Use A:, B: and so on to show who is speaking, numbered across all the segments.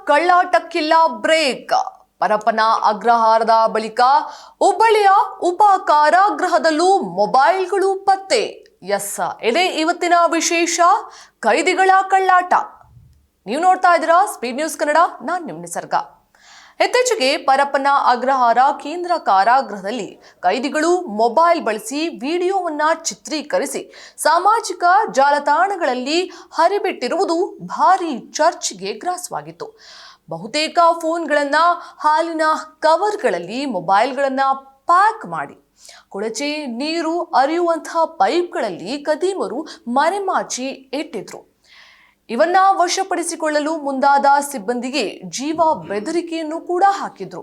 A: ಕಳ್ಳಾಟಕ್ಕಿಲ್ಲ break. Parappana ಅಗ್ರಹಾರದ ಬಳಿಕ ಹುಬ್ಬಳ್ಳಿಯ ಉಪ ಕಾರಾಗೃಹದಲ್ಲೂ ಮೊಬೈಲ್ಗಳು ಪತ್ತೆ. ಎಸ್, ಇದೇ ಇವತ್ತಿನ ವಿಶೇಷ, ಕೈದಿಗಳ ಕಳ್ಳಾಟ. ನೀವು ನೋಡ್ತಾ ಇದ್ದೀರಾ ಸ್ಪೀಡ್ ನ್ಯೂಸ್ ಕನ್ನಡ, ನಾನು ನಿಮ್ಮ ನಿಸರ್ಗ. ಇತ್ತೀಚೆಗೆ ಪರಪ್ಪನ ಅಗ್ರಹಾರ ಕೇಂದ್ರ ಕಾರಾಗೃಹದಲ್ಲಿ ಕೈದಿಗಳು ಮೊಬೈಲ್ ಬಳಸಿ ವಿಡಿಯೋವನ್ನ ಚಿತ್ರೀಕರಿಸಿ ಸಾಮಾಜಿಕ ಜಾಲತಾಣಗಳಲ್ಲಿ ಹರಿಬಿಟ್ಟಿರುವುದು ಭಾರೀ ಚರ್ಚೆಗೆ ಗ್ರಾಸವಾಗಿತ್ತು. ಬಹುತೇಕ ಫೋನ್ಗಳನ್ನ ಹಾಲಿನ ಕವರ್ಗಳಲ್ಲಿ ಮೊಬೈಲ್ಗಳನ್ನ ಪ್ಯಾಕ್ ಮಾಡಿ ಕೊಳಚೆ ನೀರು ಹರಿಯುವಂತಹ ಪೈಪ್ಗಳಲ್ಲಿ ಕದೀಮರು ಮರೆಮಾಚಿ ಇಟ್ಟಿದ್ರು. ಇವನ್ನ ವಶಪಡಿಸಿಕೊಳ್ಳಲು ಮುಂದಾದ ಸಿಬ್ಬಂದಿಗೆ ಜೀವ ಬೆದರಿಕೆಯನ್ನು ಕೂಡ ಹಾಕಿದ್ರು.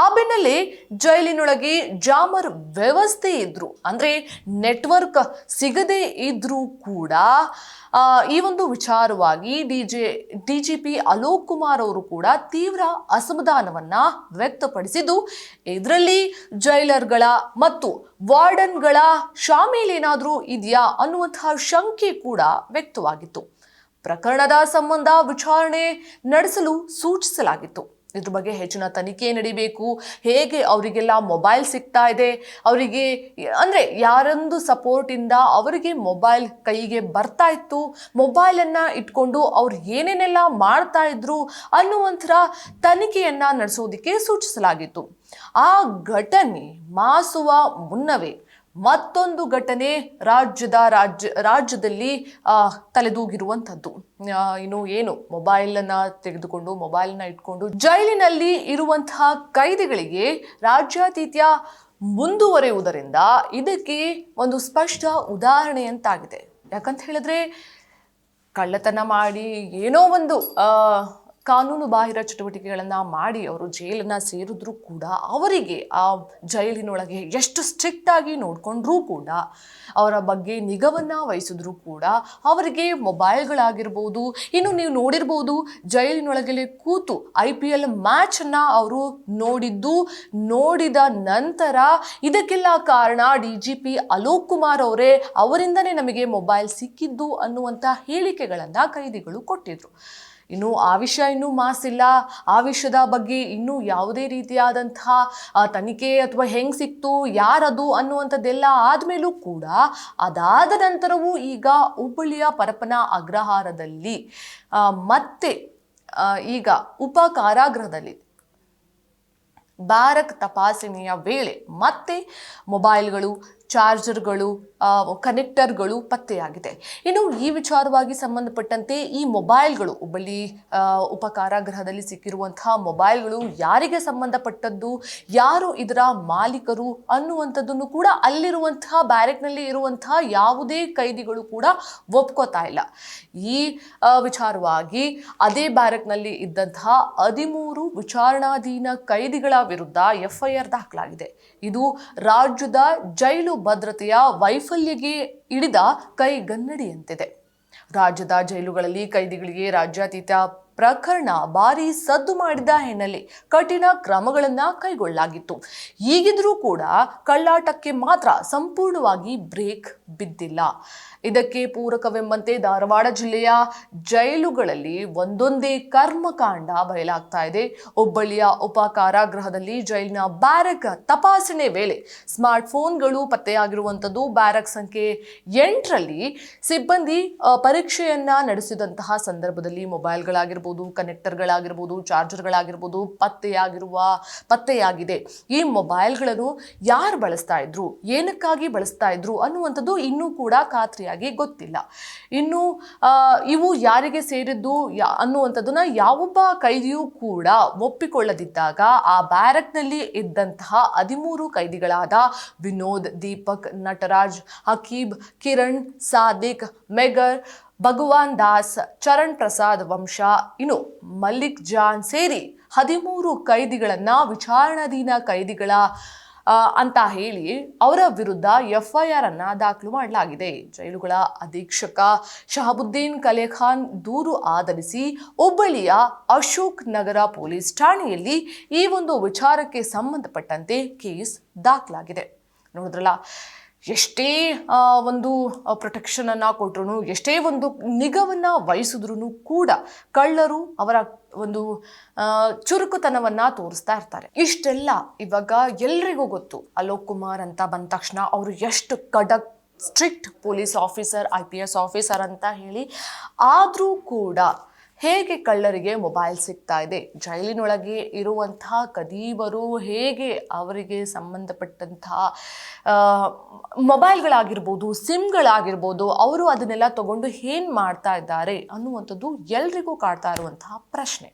A: ಆ ಬೆನ್ನಲ್ಲೇ ಜೈಲಿನೊಳಗೆ ಜಾಮರ್ ವ್ಯವಸ್ಥೆ ಇದ್ರು, ಅಂದ್ರೆ ನೆಟ್ವರ್ಕ್ ಸಿಗದೇ ಇದ್ರೂ ಕೂಡ ಈ ಒಂದು ವಿಚಾರವಾಗಿ ಡಿಜಿಪಿ ಅಲೋಕ್ ಕುಮಾರ್ ಅವರು ಕೂಡ ತೀವ್ರ ಅಸಮಾಧಾನವನ್ನ ವ್ಯಕ್ತಪಡಿಸಿದ್ದು, ಇದರಲ್ಲಿ ಜೈಲರ್ಗಳ ಮತ್ತು ವಾರ್ಡನ್ಗಳ ಶಾಮೀಲೇನಾದ್ರೂ ಇದೆಯಾ ಅನ್ನುವಂತಹ ಶಂಕೆ ಕೂಡ ವ್ಯಕ್ತವಾಗಿತ್ತು. ಪ್ರಕರಣದ ಸಂಬಂಧ ವಿಚಾರಣೆ ನಡೆಸಲು ಸೂಚಿಸಲಾಗಿತ್ತು. ಇದ್ರ ಬಗ್ಗೆ ಹೆಚ್ಚಿನ ತನಿಖೆ ನಡೀಬೇಕು. ಹೇಗೆ ಅವರಿಗೆಲ್ಲ ಮೊಬೈಲ್ ಸಿಗ್ತಾ ಇದೆ, ಅವರಿಗೆ ಅಂದರೆ ಯಾರೊಂದು ಸಪೋರ್ಟ್ ಇಂದ ಅವರಿಗೆ ಮೊಬೈಲ್ ಕೈಗೆ ಬರ್ತಾ ಇತ್ತು, ಮೊಬೈಲನ್ನು ಇಟ್ಕೊಂಡು ಅವ್ರು ಏನೇನೆಲ್ಲ ಮಾಡ್ತಾ ಇದ್ರು ಅನ್ನುವಂಥರ ತನಿಖೆಯನ್ನ ನಡೆಸೋದಕ್ಕೆ ಸೂಚಿಸಲಾಗಿತ್ತು. ಆ ಘಟನೆ ಮಾಸುವ ಮುನ್ನವೇ ಮತ್ತೊಂದು ಘಟನೆ ರಾಜ್ಯದಲ್ಲಿ ತಲೆದೂಗಿರುವಂಥದ್ದು. ಏನು ಮೊಬೈಲನ್ನು ತೆಗೆದುಕೊಂಡು ಮೊಬೈಲ್ನ ಇಟ್ಕೊಂಡು ಜೈಲಿನಲ್ಲಿ ಇರುವಂತಹ ಕೈದಿಗಳಿಗೆ ರಾಜ್ಯಾತಿಥ್ಯ ಮುಂದುವರೆಯುವುದರಿಂದ ಇದಕ್ಕೆ ಒಂದು ಸ್ಪಷ್ಟ ಉದಾಹರಣೆಯಂತಾಗಿದೆ. ಯಾಕಂತ ಹೇಳಿದ್ರೆ, ಕಳ್ಳತನ ಮಾಡಿ ಏನೋ ಒಂದು ಕಾನೂನು ಬಾಹಿರ ಚಟುವಟಿಕೆಗಳನ್ನು ಮಾಡಿ ಅವರು ಜೈಲನ್ನು ಸೇರಿದ್ರೂ ಕೂಡ ಅವರಿಗೆ ಆ ಜೈಲಿನೊಳಗೆ ಎಷ್ಟು ಸ್ಟ್ರಿಕ್ಟ್ ಆಗಿ ನೋಡಿಕೊಂಡ್ರೂ ಕೂಡ, ಅವರ ಬಗ್ಗೆ ನಿಗಾವನ್ನು ವಹಿಸಿದ್ರೂ ಕೂಡ ಅವರಿಗೆ ಮೊಬೈಲ್ಗಳಾಗಿರ್ಬೋದು, ಇನ್ನು ನೀವು ನೋಡಿರ್ಬೋದು ಜೈಲಿನೊಳಗೆ ಕೂತು IPL ಮ್ಯಾಚನ್ನು ಅವರು ನೋಡಿದ ನಂತರ ಇದಕ್ಕೆಲ್ಲ ಕಾರಣ DGP ಅಲೋಕ್ ಕುಮಾರ್ ಅವರೇ, ಅವರಿಂದನೇ ನಮಗೆ ಮೊಬೈಲ್ ಸಿಕ್ಕಿದ್ದು ಅನ್ನುವಂಥ ಹೇಳಿಕೆಗಳನ್ನು ಕೈದಿಗಳು ಕೊಟ್ಟಿದ್ರು. ಇನ್ನು ಆ ವಿಷಯ ಇನ್ನೂ ಮಾಸಿಲ್ಲ. ಆ ವಿಷಯದ ಬಗ್ಗೆ ಇನ್ನೂ ಯಾವುದೇ ರೀತಿಯಾದಂತಹ ತನಿಖೆ ಅಥವಾ ಹೆಂಗೆ ಸಿಕ್ತು, ಯಾರದು ಅನ್ನುವಂಥದ್ದೆಲ್ಲ ಆದಮೇಲೂ ಕೂಡ, ಅದಾದ ನಂತರವೂ ಈಗ ಹುಬ್ಬಳ್ಳಿಯ ಪರಪ್ಪನ ಅಗ್ರಹಾರದಲ್ಲಿ ಮತ್ತೆ ಈಗ ಉಪ ಕಾರಾಗೃಹದಲ್ಲಿ ಬ್ಯಾರಕ್ ತಪಾಸಣೆಯ ವೇಳೆ ಮತ್ತೆ ಮೊಬೈಲ್ಗಳು, ಚಾರ್ಜರ್ಗಳು, ಕನೆಕ್ಟರ್ಗಳು ಪತ್ತೆಯಾಗಿದೆ. ಇನ್ನು ಈ ವಿಚಾರವಾಗಿ ಸಂಬಂಧಪಟ್ಟಂತೆ ಈ ಮೊಬೈಲ್ಗಳು, ಹುಬ್ಬಳ್ಳಿ ಉಪ ಕಾರಾಗೃಹದಲ್ಲಿ ಸಿಕ್ಕಿರುವಂತಹ ಮೊಬೈಲ್ಗಳು ಯಾರಿಗೆ ಸಂಬಂಧಪಟ್ಟದ್ದು, ಯಾರು ಇದರ ಮಾಲೀಕರು ಅನ್ನುವಂಥದ್ದನ್ನು ಕೂಡ ಅಲ್ಲಿರುವಂತಹ ಬ್ಯಾರೆಕ್ನಲ್ಲಿ ಇರುವಂತಹ ಯಾವುದೇ ಕೈದಿಗಳು ಕೂಡ ಒಪ್ಕೋತಾ ಇಲ್ಲ. ಈ ವಿಚಾರವಾಗಿ ಅದೇ ಬ್ಯಾರೆಕ್ನಲ್ಲಿ ಇದ್ದಂತಹ 13 ವಿಚಾರಣಾಧೀನ ಕೈದಿಗಳ ವಿರುದ್ಧ FIR ದಾಖಲಾಗಿದೆ. ಇದು ರಾಜ್ಯದ ಜೈಲು ಭದ್ರತೆಯ ವೈಫಲ್ಯಗೆ ಹಿಡಿದ ಕೈಗನ್ನಡಿಯಂತಿದೆ. ರಾಜ್ಯದ ಜೈಲುಗಳಲ್ಲಿ ಕೈದಿಗಳಿಗೆ ರಾಜ್ಯಾತೀತ ಪ್ರಕರಣ ಭಾರಿ ಸದ್ದು ಮಾಡಿದ ಹಿನ್ನೆಲೆ ಕಠಿಣ ಕ್ರಮಗಳನ್ನು ಕೈಗೊಳ್ಳಲಾಗಿತ್ತು. ಈಗಿದ್ರೂ ಕೂಡ ಕಳ್ಳಾಟಕ್ಕೆ ಮಾತ್ರ ಸಂಪೂರ್ಣವಾಗಿ ಬ್ರೇಕ್ ಬಿದ್ದಿಲ್ಲ. ಇದಕ್ಕೆ ಪೂರಕವೆಂಬಂತೆ ಧಾರವಾಡ ಜಿಲ್ಲೆಯ ಜೈಲುಗಳಲ್ಲಿ ಒಂದೊಂದೇ ಕರ್ಮಕಾಂಡ ಬಯಲಾಗ್ತಾ ಇದೆ. ಹುಬ್ಬಳ್ಳಿಯ ಉಪ ಕಾರಾಗೃಹದಲ್ಲಿ ಜೈಲಿನ ಬ್ಯಾರಕ್ ತಪಾಸಣೆ ವೇಳೆ ಸ್ಮಾರ್ಟ್ ಫೋನ್ಗಳು ಪತ್ತೆಯಾಗಿರುವಂಥದ್ದು. ಬ್ಯಾರಕ್ ಸಂಖ್ಯೆ 8ರಲ್ಲಿ ಸಿಬ್ಬಂದಿ ಪರೀಕ್ಷೆಯನ್ನ ನಡೆಸಿದಂತಹ ಸಂದರ್ಭದಲ್ಲಿ ಮೊಬೈಲ್ಗಳಾಗಿರ್ಬೋದು, ಕನೆಕ್ಟರ್ಗಳಾಗಿರ್ಬೋದು, ಚಾರ್ಜರ್ಗಳಾಗಿರ್ಬೋದು ಪತ್ತೆಯಾಗಿದೆ. ಈ ಮೊಬೈಲ್ಗಳನ್ನು ಯಾರು ಬಳಸ್ತಾ ಇದ್ರು, ಏನಕ್ಕಾಗಿ ಬಳಸ್ತಾ ಇದ್ರು ಅನ್ನುವಂಥದ್ದು ಇನ್ನೂ ಕೂಡ ಖಾತ್ರಿಯಾಗಿ ಗೊತ್ತಿಲ್ಲ. ಇನ್ನು ಇವು ಯಾರಿಗೆ ಸೇರಿದ್ದು ಅನ್ನುವಂಥದ್ದನ್ನ ಯಾವೊಬ್ಬ ಕೈದಿಯೂ ಕೂಡ ಒಪ್ಪಿಕೊಳ್ಳದಿದ್ದಾಗ ಆ ಬ್ಯಾರಕ್ನಲ್ಲಿ ಇದ್ದಂತಹ 13 ಕೈದಿಗಳಾದ ವಿನೋದ್, ದೀಪಕ್, ನಟರಾಜ್, ಹಕೀಬ್, ಕಿರಣ್, ಸಾದಿಕ್, ಮೆಗರ್, ಭಗವಾನ್ ದಾಸ್, ಚರಣ್ ಪ್ರಸಾದ್ ವಂಶ, ಇನ್ನು ಮಲ್ಲಿಕ್ ಜಾನ್ ಸೇರಿ 13 ಕೈದಿಗಳನ್ನ ವಿಚಾರಣಾಧೀನ ಕೈದಿಗಳ ಅಂತ ಹೇಳಿ ಅವರ ವಿರುದ್ಧ FIR ಅನ್ನ ದಾಖಲು ಮಾಡಲಾಗಿದೆ. ಜೈಲುಗಳ ಅಧೀಕ್ಷಕ ಶಹಾಬುದ್ದೀನ್ ಕಲೇಖಾನ್ ದೂರು ಆಧರಿಸಿ ಹುಬ್ಬಳ್ಳಿಯ ಅಶೋಕ್ ನಗರ ಪೊಲೀಸ್ ಠಾಣೆಯಲ್ಲಿ ಈ ಒಂದು ವಿಚಾರಕ್ಕೆ ಸಂಬಂಧಪಟ್ಟಂತೆ ಕೇಸ್ ದಾಖಲಾಗಿದೆ. ನೋಡಿದ್ರಲ್ಲ, ಎಷ್ಟೇ ಒಂದು ಪ್ರೊಟೆಕ್ಷನನ್ನು ಕೊಟ್ಟರು, ಎಷ್ಟೇ ಒಂದು ನಿಗವನ್ನು ವಹಿಸಿದ್ರೂ ಕೂಡ ಕಳ್ಳರು ಅವರ ಒಂದು ಚುರುಕುತನವನ್ನು ತೋರಿಸ್ತಾ ಇರ್ತಾರೆ. ಇಷ್ಟೆಲ್ಲ ಇವಾಗ ಎಲ್ರಿಗೂ ಗೊತ್ತು. ಅಲೋಕ್ ಕುಮಾರ್ ಅಂತ ಬಂದ ತಕ್ಷಣ ಅವರು ಎಷ್ಟು strict police officer, IPS officer ಅಂತ ಹೇಳಿ, ಆದರೂ ಕೂಡ ಹೇಗೆ ಕಳ್ಳರಿಗೆ ಮೊಬೈಲ್ ಸಿಗ್ತಾ ಇದೆ, ಜೈಲಿನೊಳಗೆ ಇರುವಂತಹ ಕದೀಬರು ಹೇಗೆ ಅವರಿಗೆ ಸಂಬಂಧಪಟ್ಟಂತಹ ಮೊಬೈಲ್ಗಳಾಗಿರ್ಬೋದು, ಸಿಮ್ಗಳಾಗಿರ್ಬೋದು, ಅವರು ಅದನ್ನೆಲ್ಲ ತಗೊಂಡು ಏನು ಮಾಡ್ತಾ ಇದ್ದಾರೆ ಅನ್ನುವಂಥದ್ದು ಎಲ್ರಿಗೂ ಕಾಡ್ತಾ ಇರುವಂತಹ ಪ್ರಶ್ನೆ.